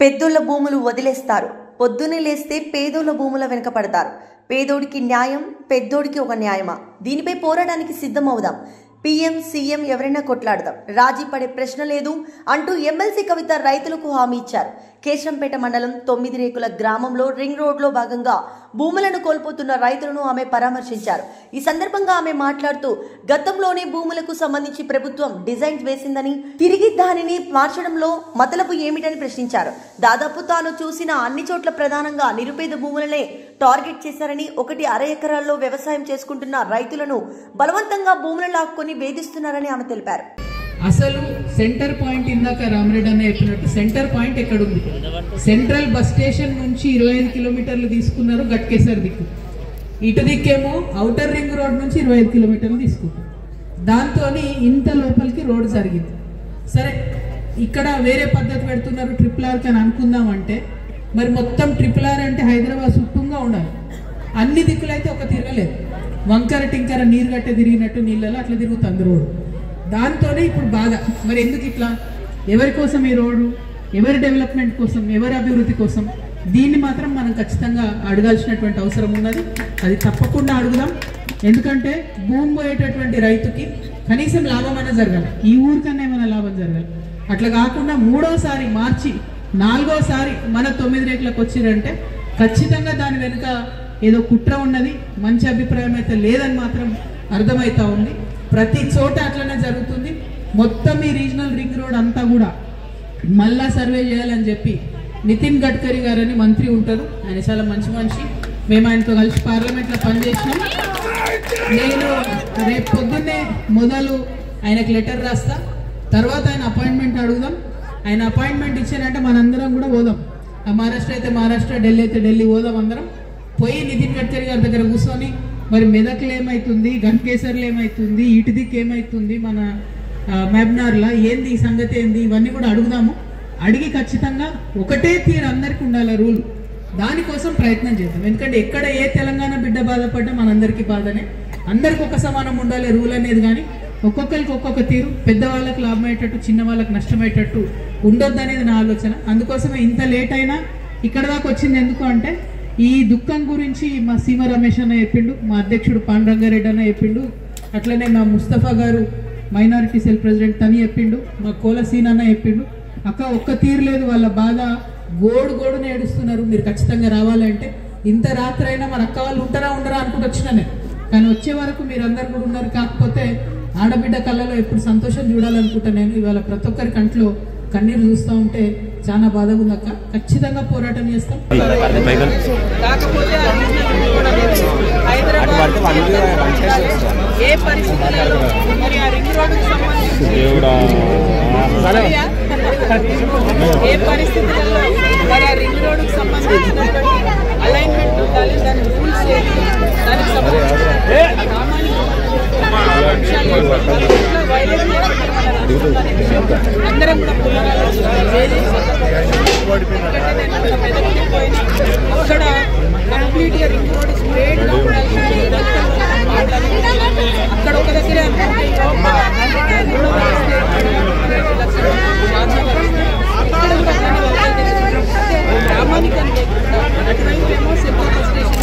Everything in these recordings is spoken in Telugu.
పెద్దోళ్ల భూములు వదిలేస్తారు. పొద్దునే లేస్తే పేదోళ్ల భూముల వెనుక పడతారు. పేదోడికి న్యాయం, పెద్దోడికి ఒక న్యాయమా? దీనిపై పోరాటానికి సిద్ధం అవుదాం. పీఎం సీఎం ఎవరైనా కొట్లాడదాం, రాజీ పడే ప్రశ్న లేదు అంటూ ఎమ్మెల్సీ కవిత రైతులకు హామీ ఇచ్చారు. కేశంపేట మండలం 9 రేకుల గ్రామంలో రింగ్ రోడ్లో భాగంగా భూములను కోల్పోతున్న రైతులను ఆమె పరామర్శించారు. ఈ సందర్భంగా ఆమె మాట్లాడుతూ గతంలోనే భూములకు సంబంధించి ప్రభుత్వం డిజైన్ వేసిందని, తిరిగి దానిని మార్చడంలో మతలబు ఏమిటని ప్రశ్నించారు. దాదాపు తాను చూసిన అన్ని చోట్ల ప్రధానంగా నిరుపేద భూములనే టార్గెట్ చేశారని, 1.5 ఎకరాల్లో వ్యవసాయం చేసుకుంటున్న రైతులను బలవంతంగా భూములు లాక్కొని వేధిస్తున్నారని ఆమె తెలిపారు. అసలు సెంటర్ పాయింట్ ఇందాక రామరెడ్డి అన్న చెప్పినట్టు సెంటర్ పాయింట్ ఎక్కడుంది? సెంట్రల్ బస్ స్టేషన్ నుంచి 25 కిలోమీటర్లు తీసుకున్నారు గట్కేసర్ దిక్కు, ఇటు దిక్కేమో ఔటర్ రింగ్ రోడ్ నుంచి 25 కిలోమీటర్లు తీసుకున్నారు. దాంతో ఇంత లోపలికి రోడ్ జరిగింది. సరే, ఇక్కడ వేరే పద్ధతి పెడుతున్నారు RRR అని అనుకుందామంటే, మరి మొత్తం RRR అంటే హైదరాబాద్ చుట్టూగా ఉండాలి. అన్ని దిక్కులైతే ఒక తిరగలేదు, వంకర టింకర నీరు గట్టే తిరిగినట్టు నీళ్ళలో అట్లా తిరుగుతుంది రోడ్డు. దాంతోనే ఇప్పుడు బాధ. మరి ఎందుకు ఇట్లా? ఎవరి కోసం ఈ రోడ్డు? ఎవరి డెవలప్మెంట్ కోసం, ఎవరి అభివృద్ధి కోసం? దీన్ని మాత్రం మనం ఖచ్చితంగా అడగాల్సినటువంటి అవసరం ఉన్నది. అది తప్పకుండా అడుగుదాం. ఎందుకంటే భూమి పోయేటటువంటి రైతుకి కనీసం లాభం అయినా జరగాలి, ఈ ఊరికన్నా ఏమైనా లాభం జరగాలి. అట్లా కాకుండా 3వసారి మార్చి 4వసారి మన 9 రేకులకు వచ్చిరంటే ఖచ్చితంగా దాని వెనుక ఏదో కుట్ర ఉన్నది, మంచి అభిప్రాయం అయితే లేదని మాత్రం అర్థమవుతా ఉంది. ప్రతి చోట అట్లనే జరుగుతుంది. మొత్తం ఈ రీజనల్ రింగ్ రోడ్ అంతా కూడా మళ్ళా సర్వే చేయాలని చెప్పి నితిన్ గడ్కరీ గారని మంత్రి ఉంటారు, ఆయన చాలా మంచి మనిషి. మేము ఆయనతో కలిసి పార్లమెంట్లో పనిచేసినాం. నేను రేపు పొద్దున్నే మొదలు ఆయనకు లెటర్ రాస్తా, తర్వాత ఆయన అపాయింట్మెంట్ అడుగుదాం. ఆయన అపాయింట్మెంట్ ఇచ్చారంటే మనందరం కూడా పోదాం. మహారాష్ట్ర అయితే మహారాష్ట్ర, ఢిల్లీ అయితే ఢిల్లీ పోదాం. అందరం పోయి నితిన్ గడ్కరీ గారి దగ్గర కూర్చొని మరి మెదక్లో ఏమవుతుంది, గట్కేసర్లో ఏమవుతుంది, ఇటు దిక్కు ఏమవుతుంది, మన మహబూబ్నగర్లో ఏంది ఈ సంగతి ఏంది, ఇవన్నీ కూడా అడుగుదాము. అడిగి ఖచ్చితంగా ఒకటే తీరు అందరికీ ఉండాలి రూల్. దానికోసం ప్రయత్నం చేద్దాం. ఎందుకంటే ఎక్కడ ఏ తెలంగాణ బిడ్డ బాధపడ్డా మనందరికీ బాధనే. అందరికి ఒక సమానం ఉండాలి రూల్ అనేది. కానీ ఒక్కొక్కరికి ఒక్కొక్క తీరు, పెద్దవాళ్ళకి లాభం అయ్యేటట్టు, చిన్న వాళ్ళకి నష్టమయ్యేటట్టు ఉండొద్దు అనేది నా ఆలోచన. అందుకోసమే ఇంత లేట్ అయినా ఇక్కడ దాకా వచ్చింది. ఎందుకు అంటే ఈ దుఃఖం గురించి మా సీమ రమేష్ అన్న చెప్పిండు, మా అధ్యక్షుడు పాండురంగారెడ్డి అన్న చెప్పిండు, అట్లనే మా ముస్తఫా గారు మైనారిటీ సెల్ ప్రెసిడెంట్ తని చెప్పిండు, మా కోలసీన్ అన్న చెప్పిండు. అక్క ఒక్క తీరు లేదు, వాళ్ళ బాధ గోడునే ఏడుస్తున్నారు. మీరు ఖచ్చితంగా రావాలంటే ఇంత రాత్రి అయినా మన అక్క వాళ్ళు ఉంటారా ఉండరా అనుకుంటూ వచ్చినానే, కానీ వచ్చే వరకు మీరు అందరు కూడా ఉన్నారు. కాకపోతే ఆడబిడ్డ కళ్ళలో ఎప్పుడు సంతోషం చూడాలనుకుంటా నేను. ఇవాళ ప్రతి ఒక్కరి కంట్లో కన్నీరు చూస్తూ ఉంటే చాలా బాధగా ఉందక్క. ఖచ్చితంగా పోరాటం చేస్తాం. కాకపోతే ఏ పరిస్థితులలో మరి ఆ రింగ్ రోడ్డుకు సంబంధించి ఏ పరిస్థితులలో మరి ఆ రింగ్ రోడ్డుకు సంబంధించినటువంటి అలైన్మెంట్ ఉండాలి, దాని రూల్స్ ఏది, దానికి సంబంధించిన అందరం కూడా పునరాలోచించాలి. అక్కడ కంప్లీట్గా రింగ్ రోడ్ స్ట్రేట్ గా ఉండాల్సింది. అక్కడ ఒక దగ్గర గ్రామానికి అంతేకుండా అటువైపు ఏమో సెంట్రల్ బస్ స్టేషన్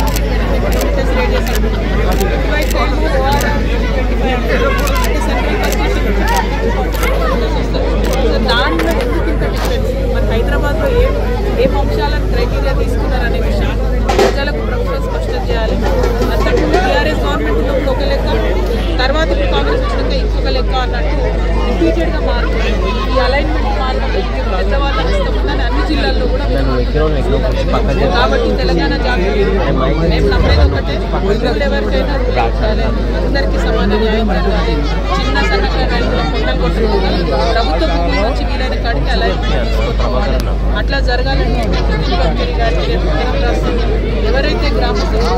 ఇటువైపు ఏమో సెంట్రల్ బస్ స్టేషన్. సో దాంట్లో ఎందుకు ఇంత డిఫరెన్స్? మరి హైదరాబాద్లో ఏం అంశాలను క్రైటీరియా తీసుకున్నారనే విషయం ప్రజలకు ప్రభుత్వం స్పష్టం చేయాలి. అంతకుముందు టీఆర్ఎస్ గవర్నమెంట్ ఉన్నప్పుడు ఒక లెక్క, తర్వాత ఇప్పుడు కాంగ్రెస్ వచ్చినాక ఇంకొక లెక్క అన్నట్టు రిపీటెడ్గా మారుతుంది. ఈ అలైన్మెంట్ మారుతుంది, పెద్దవాళ్ళ హస్తం ఉందని అన్ని జిల్లాల్లో కూడా. కాబట్టి తెలంగాణ జాతీయ మేము నమ్మేది ఒకటే, ఎవరికైనా ఉండాలి, అందరికీ సమాన న్యాయం జరగాలి. చిన్న సన్నకారు రైతుల పొట్టలు కొట్టుకోవాలి, ప్రభుత్వ భూమి నుంచి వీలైన కాడికి అలైన్మెంట్ తీసుకుపోవాలి. అట్లా జరగాలని నితిన్ గడ్కరీ గారికి రాష్ట్రంలో ఎవరైతే గ్రామస్తులు